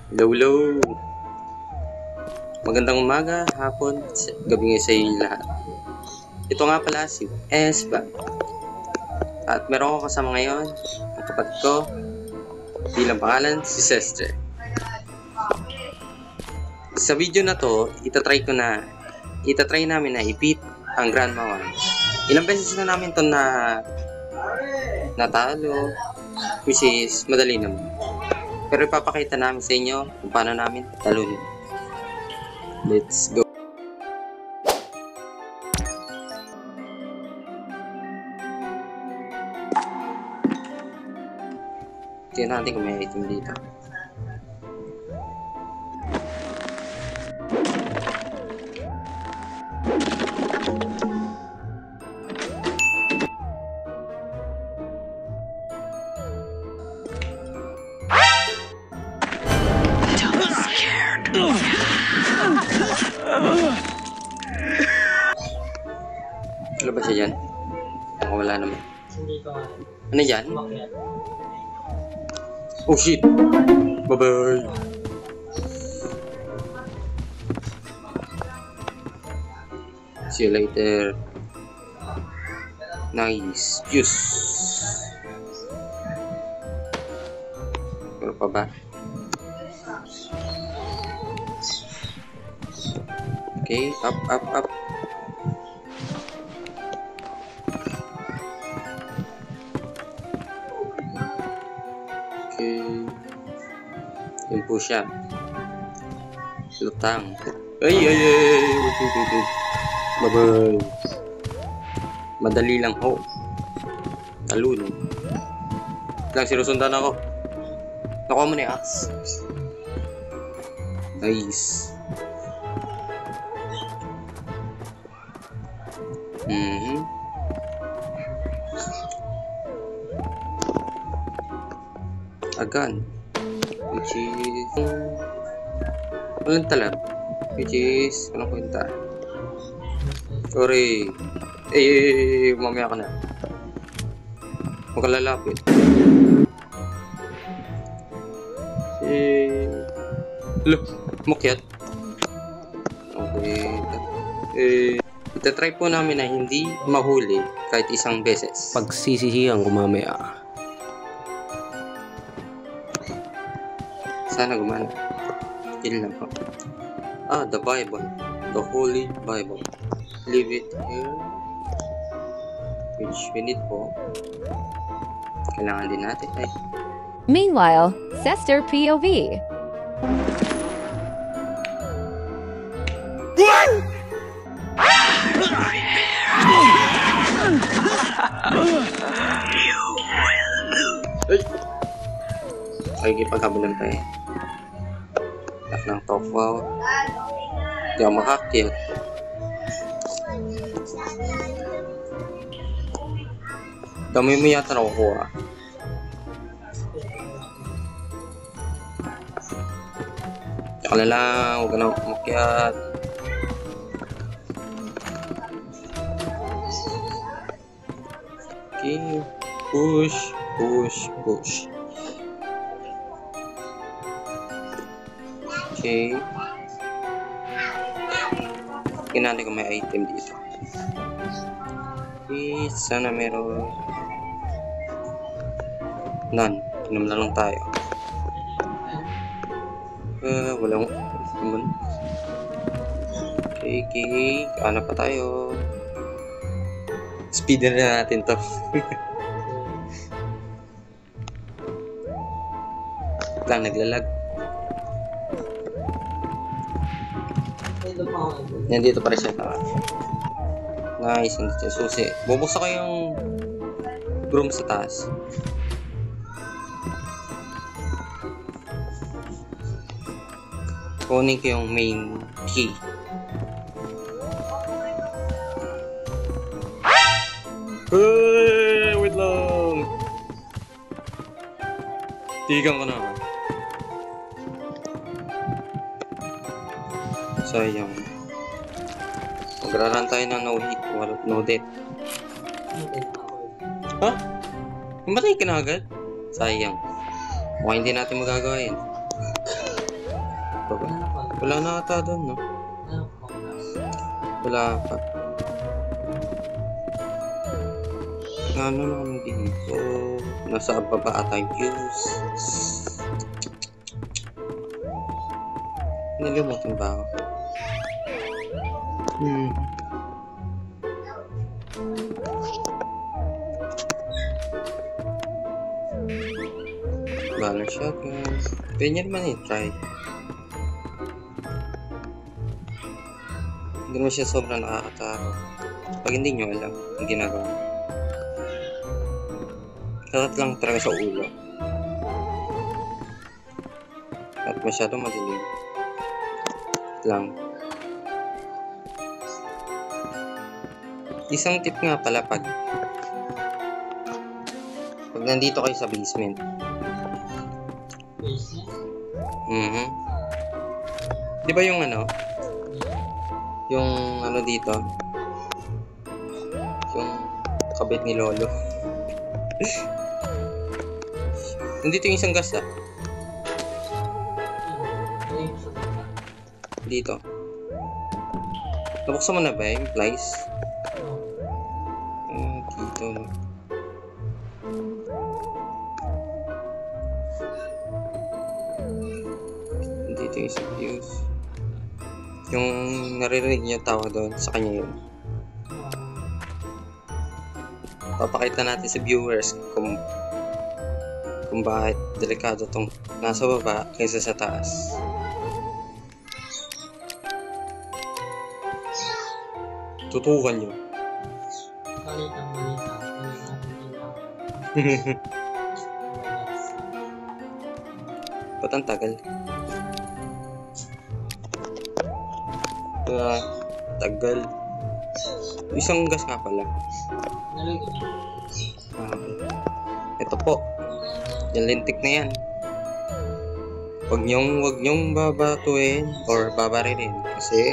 Hello, hello. Magandang umaga, hapon, gabi ngayon sa inyo lahat. Ito nga pala si Esba. At meron ko kasama ngayon ang kapatid ko bilang pangalan si Sester. Sa video na to, itatry namin na i-beat ang Grandma 1. Ilang beses na namin to natalo, which is madali naman. Pero ipapakita namin sa inyo kung paano namin talunin. Let's go! Tingnan natin kung may item dito. Ano ba siya dyan? Wala naman. Ano yan? Oh shit! Bye-bye! See you later. Nice. Juice. Ano pa ba? Okay, up. Okay. Yun po siya. Lutang. Ay! Bye-bye. Madali lang ho. Talun. Lang sinusundan ako. Nakuha mo na yung axe. Nice. Agan, which is walang talab, which is walang kwenta. Sorry. Mamaya ka na. Huwag ka lalapit. Look, mukyat. Okay. Itatry po namin na hindi mahuli kahit isang beses. Pagsisisihan ko mamaya. Sana gumana. Yun lang po. The Bible. The Holy Bible. Leave it here. Which we need po. Kailangan din natin ay. Meanwhile, Sester POV. Ay, ipagkabulan tayo. Lak ng top wow. Hindi ako makakyat. Dami mo yata nakukuha. Tsaka na lang, huwag ka na umakyat. Okay, push. Okay. Tingnan natin kung may item dito. Okay, sana meron. None. Inom na lang tayo. Walang naman. Okay. Ano pa tayo? Speeder na natin to. Lang naglalag. Yan dito pa rin siya. Nice, hindi siya susi. Bubuksan ko yung broom sa taas. Kunin ko yung main key. Wait lang. Tigang ko na. Sayang. Magraran tayo ng no hit, no death. Ha? Mamatay ka na agad? Sayang. Mukhang hindi natin magagawa yan. pa ba? Wala na ata doon, no? Wala pa. Ano naman dito? Nasa baba ata yung views. Nalimutan ba ako? Balance shotgun. Pwede nyo naman i-try. Hindi naman siya sobrang nakakatakot. Pag hindi nyo alam ang ginagawa. Kakat lang talaga sa ulo. At masyadong madilim. Lang. Isang tip nga pala pag nandito kayo sa basement. Di ba yung ano? Yung ano dito? Yung kabit ni Lolo. Nandito yung isang gas ah. Dito. Nabuksan mo na ba yung flies? Dito no. Dito yung isang views. Yung naririnig niya tawa doon, sa kanya yun. Papakita natin sa viewers kung bakit delikado tong nasa baba kaysa sa taas. Tutukan nyo. Ba't ang tagal? Tagal. Isang gas nga pala. Okay. Ito po. Yung lintik na yan. Huwag nyong babatuin or babarilin kasi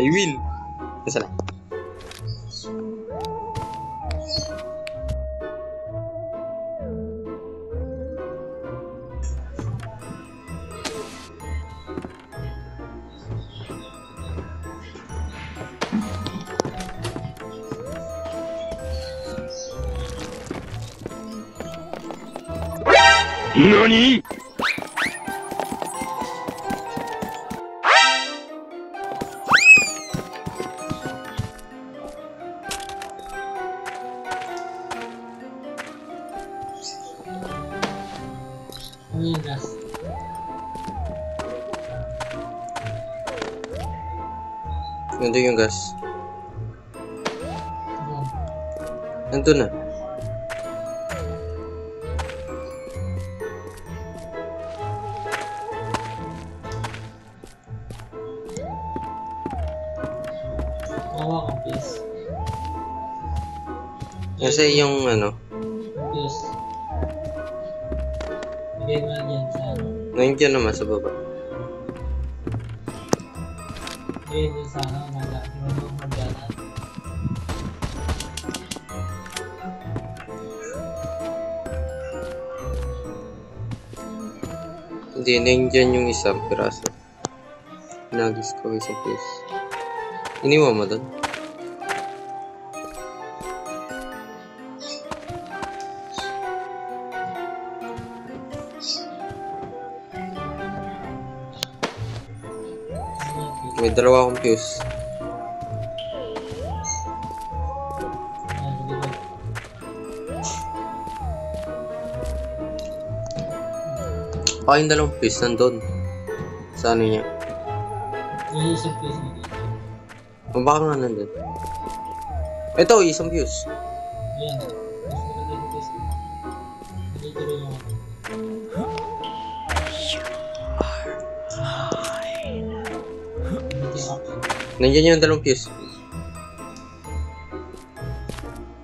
I win. Nasa na? NANI?! Nandun yung gas. Nandun na. Kasi yung ano. Nandiyan naman sa baba. Hindi, nandiyan yung isang piraso. Nagis ko isang piece. Iniwan mo doon? May dalawa akong fuse. Yung dalawang fuse nandun. Sa ano niya? Isang fuse na dito. Baka nga nandun. Ito, isang fuse. Yan. Mas maganda yung fuse. Dito rin yung Nandiyan yung dalawang fuse.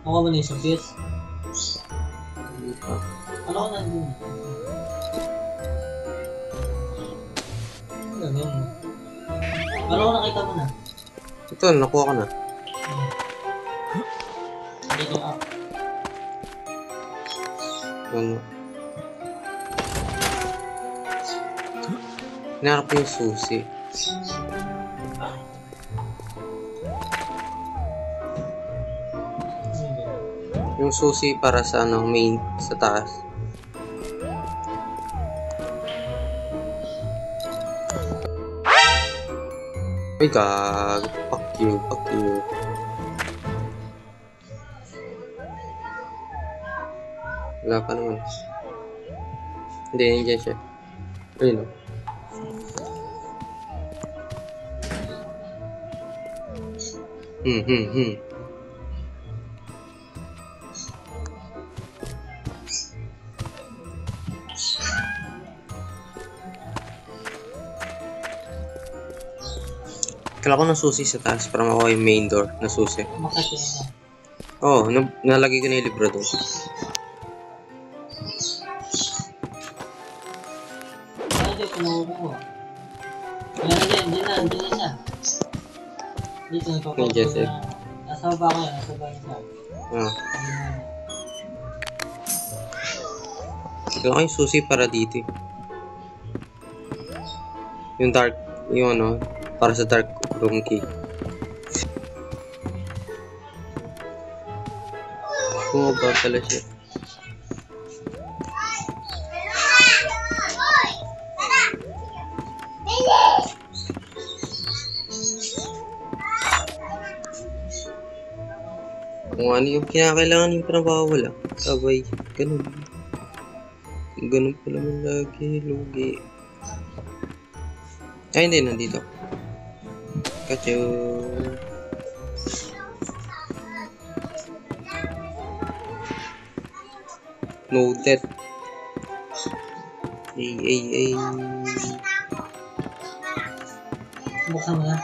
Ako ba na isang fuse? Ano ko nandun? Ano yun? Ano ko nakita mo na? Ito, nakuha ko na. Dito up. Ano? Hinarap ko yung susi. Yung susi para sa ano, main, sa taas. Ay, gag. Fuck you, fuck you. Wala pa naman. Hindi, nandiyan siya. Ayun o. Hmm. Kailangan ko ng susi sa taas para makuha yung main door na susi. Makati na. Oo, nalagay ko na yung libro doon. Ay, di ko nakukuha. Wala na dyan, dyan na siya. Dito, Hey, Joseph. Nasa baba ko yan, nasa baba niya siya. Ah. Kailangan ko yung susi para dito. Yung dark, yung ano, para sa dark room key. Bumaba pala siya. Kung ano yung kinakailangan yung pinabawala. Sabay, ganun. Ganun pala man lagi, lugi. Ay, hindi, nandito. Kacho. Noted. Ay. Buksan mo na.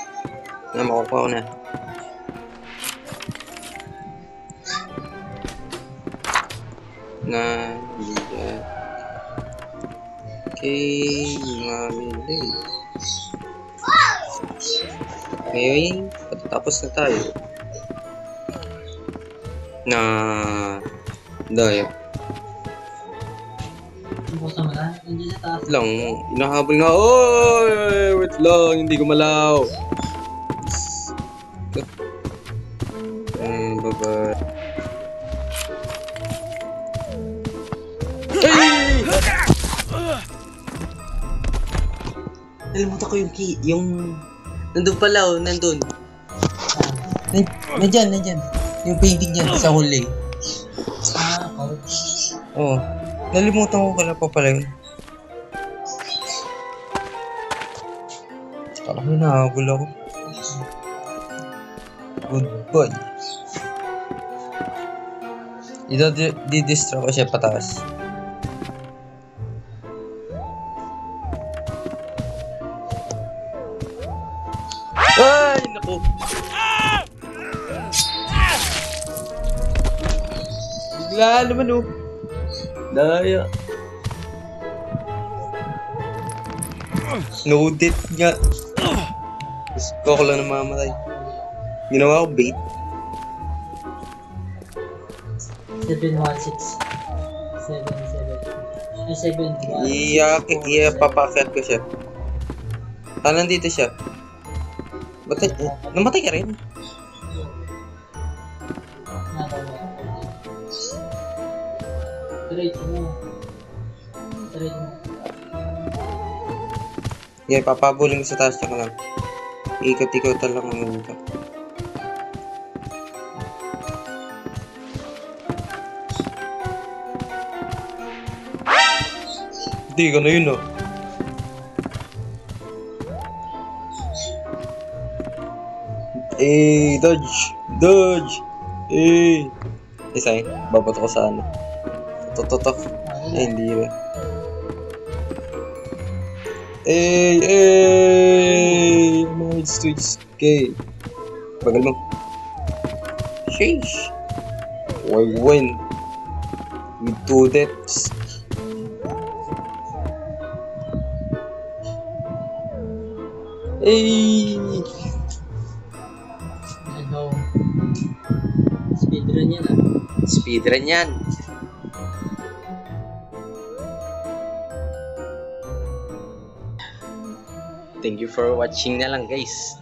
Makukuha ko na. Lihat. Okay, mamili. Ngayon, patatapos na tayo. Daya. Buksan mo na. Nandiyan sa taas. Wait lang, inahabol nga. Oy! Wait lang, hindi ko malaw. Bye-bye. Hey! Nalimutan ko yung key, yung... Nandun pala, oh, nandun. Nandyan. Yung painting niyan sa huli. Oh. Oo. Nalimutan ko kala pa pala yun. Kala ko hinahabol ako. Goodbye. Di-destroy ko siya pataas. Ay, naku. Bigla naman, oh. Daya. Noted nga. Gusto ko lang namamatay. Ginawa ko bait. 716. 7. Papakyat ko siya. Nandito siya. Namatay ka rin? Diretso mo. Papabuling ko sa taas niya ka lang. Ikot-ikotan lang ang ito. Hindi ka na yun, oh. Dodge! Isa yun, babato ko sa ano. Tototok. Ay, hindi rin. It's to escape. Bagal mo. Sheesh. I win. With 2 deaths. Go. Speedrun yan, ah. Speedrun yan. Thank you for watching na lang guys.